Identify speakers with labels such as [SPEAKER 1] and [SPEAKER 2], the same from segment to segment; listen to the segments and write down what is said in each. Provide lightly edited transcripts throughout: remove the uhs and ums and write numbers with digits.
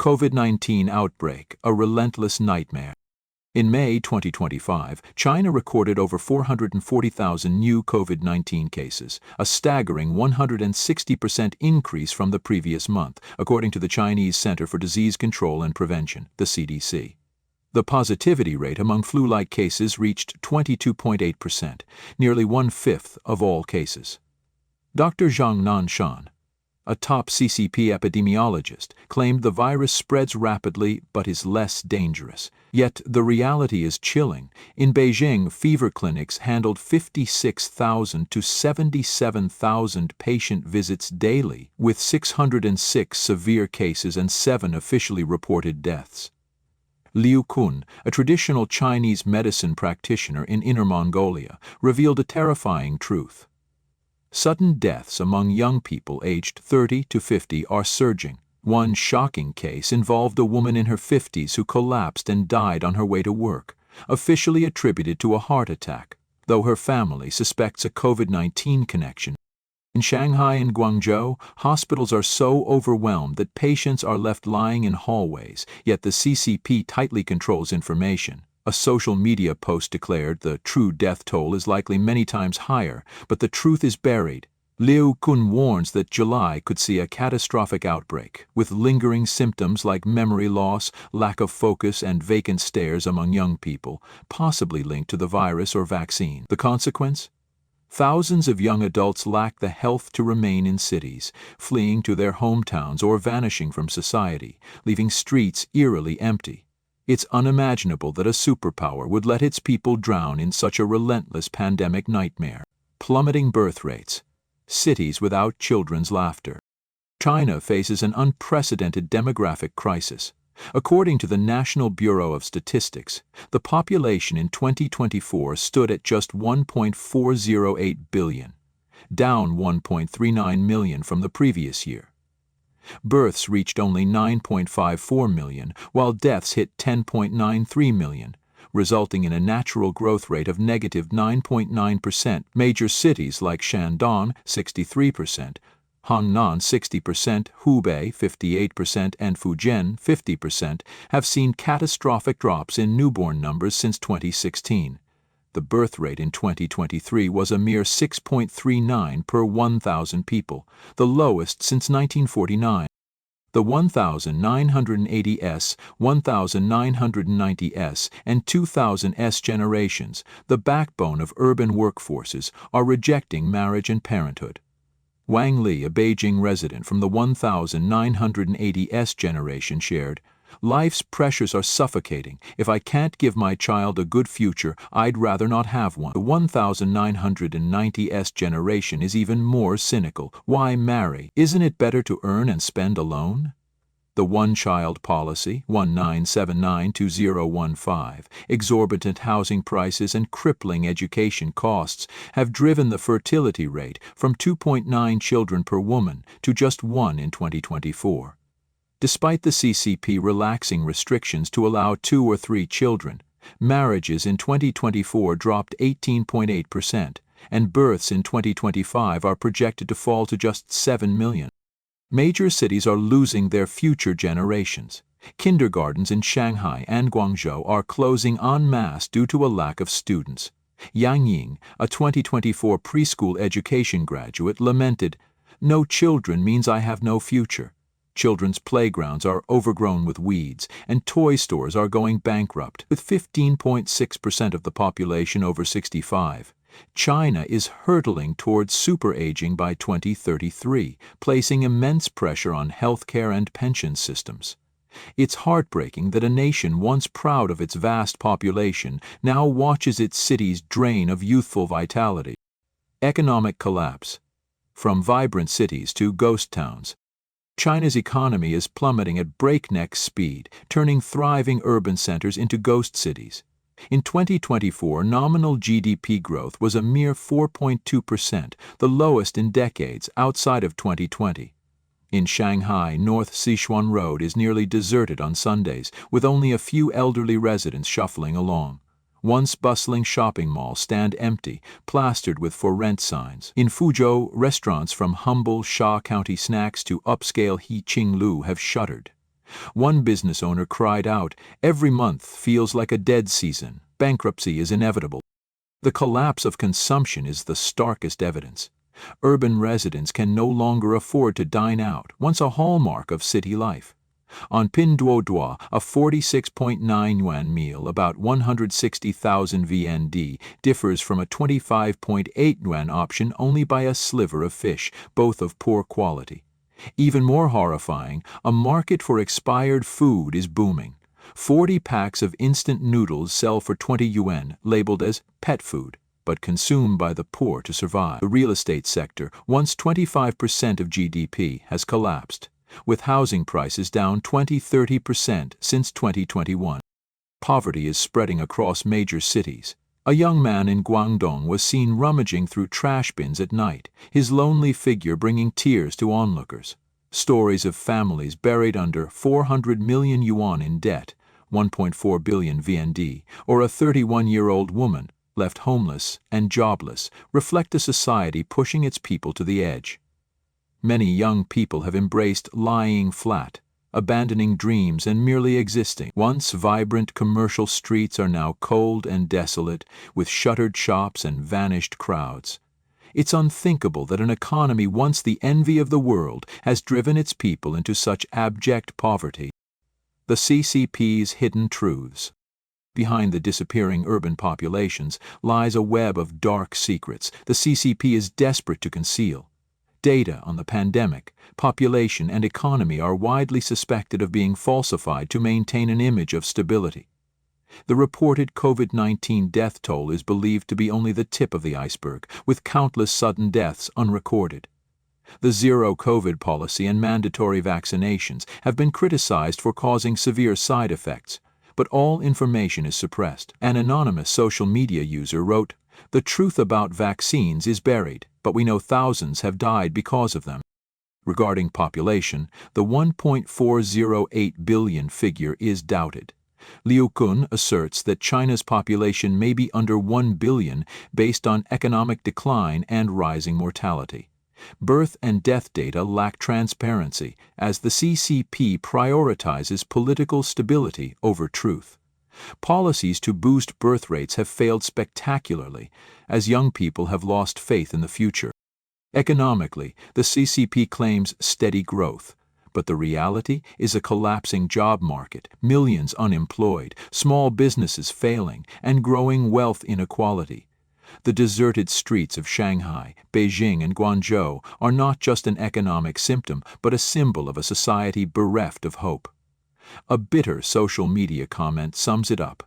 [SPEAKER 1] COVID-19 Outbreak, a relentless nightmare. In May 2025, China recorded over 440,000 new COVID-19 cases, a staggering 160% increase from the previous month, according to the Chinese Center for Disease Control and Prevention, the CDC. The positivity rate among flu-like cases reached 22.8%, nearly one-fifth of all cases. Dr. Zhang Nanshan, a top CCP epidemiologist, claimed the virus spreads rapidly but is less dangerous. Yet the reality is chilling. In Beijing, fever clinics handled 56,000 to 77,000 patient visits daily, with 606 severe cases and 7 officially reported deaths. Liu Kun, a traditional Chinese medicine practitioner in Inner Mongolia, revealed a terrifying truth. Sudden deaths among young people aged 30 to 50 are surging. One shocking case involved a woman in her 50s who collapsed and died on her way to work, officially attributed to a heart attack, though her family suspects a COVID-19 connection. In Shanghai and Guangzhou, hospitals are so overwhelmed that patients are left lying in hallways, yet the CCP tightly controls information. A social media post declared the true death toll is likely many times higher, but the truth is buried. Liu Kun warns that July could see a catastrophic outbreak, with lingering symptoms like memory loss, lack of focus, and vacant stares among young people, possibly linked to the virus or vaccine. The consequence? Thousands of young adults lack the health to remain in cities, fleeing to their hometowns or vanishing from society, leaving streets eerily empty. It's unimaginable that a superpower would let its people drown in such a relentless pandemic nightmare. Plummeting birth rates. Cities without children's laughter. China faces an unprecedented demographic crisis. According to the National Bureau of Statistics, the population in 2024 stood at just 1.408 billion, down 1.39 million from the previous year. Births reached only 9.54 million, while deaths hit 10.93 million, resulting in a natural growth rate of negative 9.9%. Major cities like Shandong, 63%, Hongnan, 60%, Hubei, 58%, and Fujian, 50%, have seen catastrophic drops in newborn numbers since 2016. The birth rate in 2023 was a mere 6.39 per 1,000 people, the lowest since 1949. The 1980s, 1990s, and 2000s generations, the backbone of urban workforces, are rejecting marriage and parenthood. Wang Li, a Beijing resident from the 1980s generation, shared, "Life's pressures are suffocating. If I can't give my child a good future, I'd rather not have one." The 1990s generation is even more cynical. Why marry? Isn't it better to earn and spend alone? The one-child policy, 1979-2015, exorbitant housing prices and crippling education costs have driven the fertility rate from 2.9 children per woman to just 1 in 2024. Despite the CCP relaxing restrictions to allow 2 or 3 children, marriages in 2024 dropped 18.8%, and births in 2025 are projected to fall to just 7 million. Major cities are losing their future generations. Kindergartens in Shanghai and Guangzhou are closing en masse due to a lack of students. Yang Ying, a 2024 preschool education graduate, lamented, "No children means I have no future. Children's playgrounds are overgrown with weeds, and toy stores are going bankrupt." With 15.6% of the population over 65, China is hurtling towards superaging by 2033, placing immense pressure on healthcare and pension systems. It's heartbreaking that a nation once proud of its vast population now watches its cities drain of youthful vitality. Economic collapse. from vibrant cities to ghost towns. China's economy is plummeting at breakneck speed, turning thriving urban centers into ghost cities. In 2024, nominal GDP growth was a mere 4.2%, the lowest in decades outside of 2020. In Shanghai, North Sichuan Road is nearly deserted on Sundays, with only a few elderly residents shuffling along. Once bustling shopping malls stand empty, plastered with for rent signs. In Fuzhou, restaurants from humble Sha County snacks to upscale He-Qing-Lu have shuttered. One business owner cried out, "Every month feels like a dead season. Bankruptcy is inevitable." The collapse of consumption is the starkest evidence. Urban residents can no longer afford to dine out, once a hallmark of city life. On Pinduoduo, a 46.9 yuan meal, about 160,000 VND, differs from a 25.8 yuan option only by a sliver of fish, both of poor quality. Even more horrifying, a market for expired food is booming. 40 packs of instant noodles sell for 20 yuan, labeled as pet food, but consumed by the poor to survive. The real estate sector, once 25% of GDP, has collapsed, with housing prices down 20–30% since 2021. Poverty is spreading across major cities. A young man in Guangdong was seen rummaging through trash bins at night, his lonely figure bringing tears to onlookers. Stories of families buried under 400 million yuan in debt, 1.4 billion VND, or a 31-year-old woman left homeless and jobless, reflect a society pushing its people to the edge. Many young people have embraced lying flat, abandoning dreams and merely existing. Once vibrant commercial streets are now cold and desolate, with shuttered shops and vanished crowds. It's unthinkable that an economy once the envy of the world has driven its people into such abject poverty. The CCP's hidden truths. Behind the disappearing urban populations lies a web of dark secrets the CCP is desperate to conceal. Data on the pandemic, population, and economy are widely suspected of being falsified to maintain an image of stability. The reported COVID-19 death toll is believed to be only the tip of the iceberg, with countless sudden deaths unrecorded. The zero-COVID policy and mandatory vaccinations have been criticized for causing severe side effects, but all information is suppressed. An anonymous social media user wrote, "The truth about vaccines is buried, but we know thousands have died because of them." Regarding population, the 1.408 billion figure is doubted. Liu Kun asserts that China's population may be under 1 billion based on economic decline and rising mortality. Birth and death data lack transparency, as the CCP prioritizes political stability over truth. Policies to boost birth rates have failed spectacularly, as young people have lost faith in the future. Economically, the CCP claims steady growth, but the reality is a collapsing job market, millions unemployed, small businesses failing, and growing wealth inequality. The deserted streets of Shanghai, Beijing, and Guangzhou are not just an economic symptom, but a symbol of a society bereft of hope. A bitter social media comment sums it up.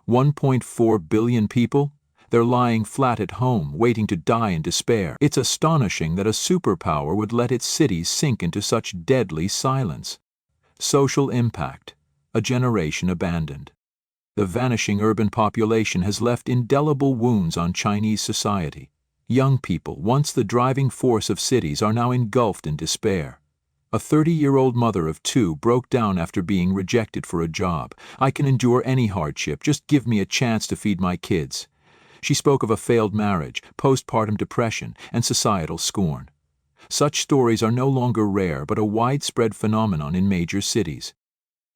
[SPEAKER 1] 1.4 billion people? They're lying flat at home, waiting to die in despair. It's astonishing that a superpower would let its cities sink into such deadly silence. Social impact. A generation abandoned. The vanishing urban population has left indelible wounds on Chinese society. Young people, once the driving force of cities, are now engulfed in despair. A 30-year-old mother of 2 broke down after being rejected for a job. "I can endure any hardship, just give me a chance to feed my kids." She spoke of a failed marriage, postpartum depression, and societal scorn. Such stories are no longer rare but a widespread phenomenon in major cities.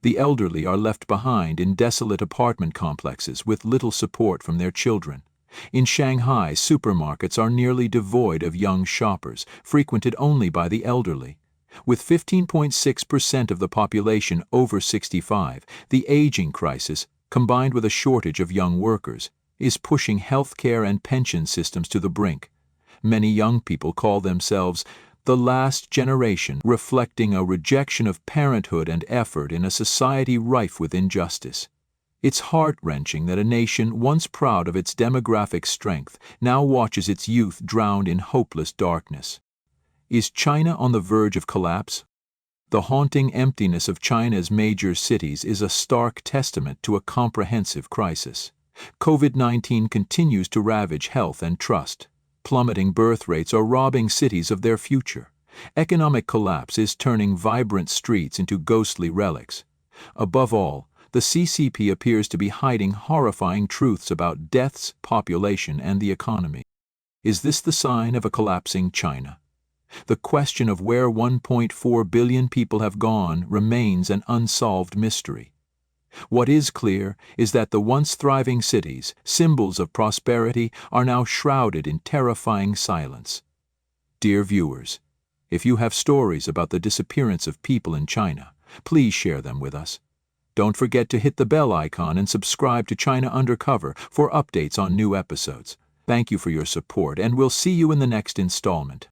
[SPEAKER 1] The elderly are left behind in desolate apartment complexes with little support from their children. In Shanghai, supermarkets are nearly devoid of young shoppers, frequented only by the elderly. With 15.6% of the population over 65, the aging crisis, combined with a shortage of young workers, is pushing healthcare and pension systems to the brink. Many young people call themselves the last generation, reflecting a rejection of parenthood and effort in a society rife with injustice. It's heart-wrenching that a nation once proud of its demographic strength now watches its youth drowned in hopeless darkness. Is China on the verge of collapse? The haunting emptiness of China's major cities is a stark testament to a comprehensive crisis. COVID-19 continues to ravage health and trust. Plummeting birth rates are robbing cities of their future. Economic collapse is turning vibrant streets into ghostly relics. Above all, the CCP appears to be hiding horrifying truths about deaths, population, and the economy. Is this the sign of a collapsing China? The question of where 1.4 billion people have gone remains an unsolved mystery. What is clear is that the once thriving cities, symbols of prosperity, are now shrouded in terrifying silence. Dear viewers, if you have stories about the disappearance of people in China, please share them with us. Don't forget to hit the bell icon and subscribe to China Undercover for updates on new episodes. Thank you for your support, and we'll see you in the next installment.